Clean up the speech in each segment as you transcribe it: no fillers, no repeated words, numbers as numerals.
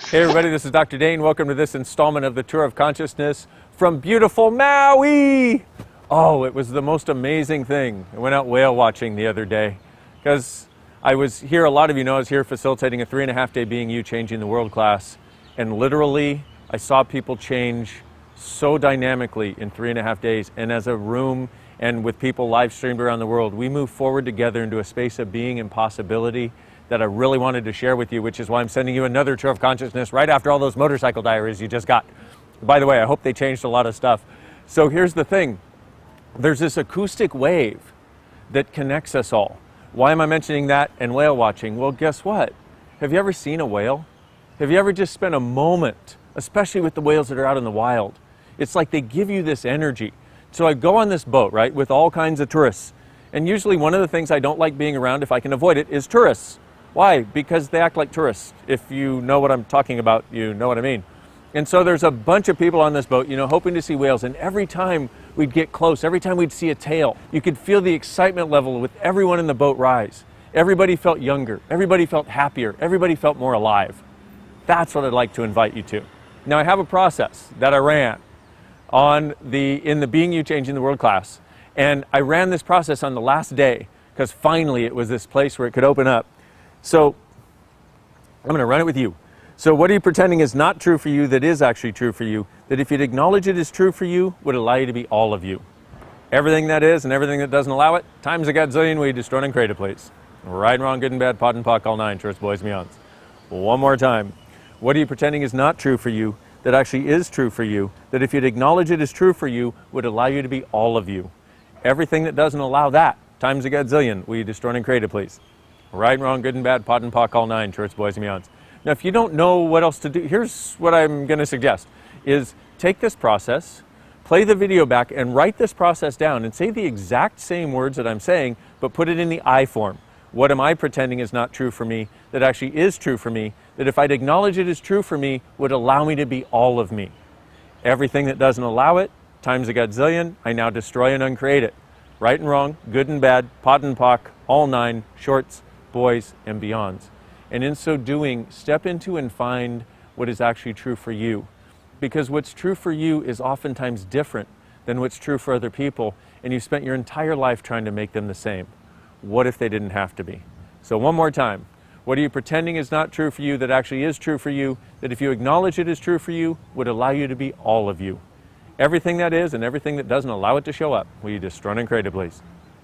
Hey everybody, this is Dr. Dain. Welcome to this installment of the Tour of Consciousness from beautiful Maui. Oh, it was the most amazing thing. I went out whale watching the other day because I was here, a lot of you know I was here facilitating a 3.5-day Being You Changing the World class, and literally I saw people change so dynamically in 3.5 days, and as a room and with people live streamed around the world, we moved forward together into a space of being and possibility that I really wanted to share with you, which is why I'm sending you another Tour of Consciousness right after all those motorcycle diaries you just got. By the way, I hope they changed a lot of stuff. So here's the thing. There's this acoustic wave that connects us all. Why am I mentioning that and whale watching? Well, guess what? Have you ever seen a whale? Have you ever just spent a moment, especially with the whales that are out in the wild? It's like they give you this energy. So I go on this boat, right, with all kinds of tourists. And usually one of the things I don't like being around, if I can avoid it, is tourists. Why? Because they act like tourists. If you know what I'm talking about, you know what I mean. And so there's a bunch of people on this boat, you know, hoping to see whales. And every time we'd get close, every time we'd see a tail, you could feel the excitement level with everyone in the boat rise. Everybody felt younger. Everybody felt happier. Everybody felt more alive. That's what I'd like to invite you to. Now, I have a process that I ran in the Being You Changing the World class. And I ran this process on the last day because finally it was this place where it could open up. So I'm going to run it with you. So what are you pretending is not true for you that is actually true for you, that if you'd acknowledge it is true for you, would allow you to be all of you? Everything that is and everything that doesn't allow it, times a godzillion, we destroy and create it, please. Right and wrong, good and bad, pot and pock, all nine, shorts, boys, beyonds. One more time. What are you pretending is not true for you that actually is true for you, that if you'd acknowledge it is true for you, would allow you to be all of you? Everything that doesn't allow that, times a godzillion, we destroy and create it, please. Right and wrong, good and bad, pot and pock, all nine, shorts, boys, and beyonds. Now, if you don't know what else to do, here's what I'm going to suggest, is take this process, play the video back, and write this process down and say the exact same words that I'm saying, but put it in the I form. What am I pretending is not true for me that actually is true for me, that if I'd acknowledge it is true for me, would allow me to be all of me? Everything that doesn't allow it, times a godzillion, I now destroy and uncreate it. Right and wrong, good and bad, pot and pock, all nine, shorts, boys, and beyonds. And in so doing, step into and find what is actually true for you. Because what's true for you is oftentimes different than what's true for other people, and you spent your entire life trying to make them the same. What if they didn't have to be? So one more time. What are you pretending is not true for you that actually is true for you, that if you acknowledge it is true for you, would allow you to be all of you? Everything that is and everything that doesn't allow it to show up, will you destroy and create it, please?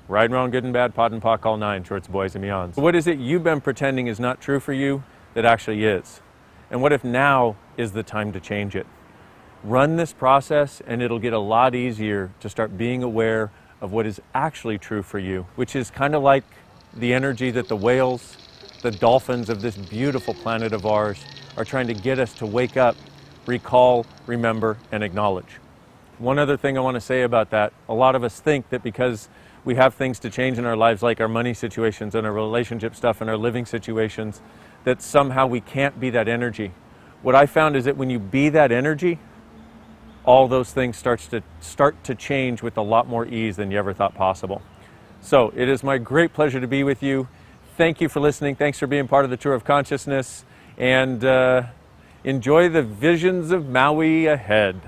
Right and wrong, good and bad, pot and pock, all nine, shorts, boys, and beyonds. What is it you've been pretending is not true for you that actually is? And what if now is the time to change it? Run this process and it'll get a lot easier to start being aware of what is actually true for you, which is kind of like the energy that the whales, the dolphins of this beautiful planet of ours are trying to get us to wake up, recall, remember, and acknowledge. One other thing I want to say about that, a lot of us think that because we have things to change in our lives, like our money situations and our relationship stuff and our living situations, that somehow we can't be that energy. What I found is that when you be that energy, all those things start to change with a lot more ease than you ever thought possible. So it is my great pleasure to be with you. Thank you for listening. Thanks for being part of the Tour of Consciousness. And enjoy the visions of Maui ahead.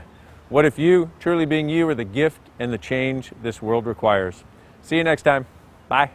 What if you, truly being you, are the gift and the change this world requires? See you next time. Bye.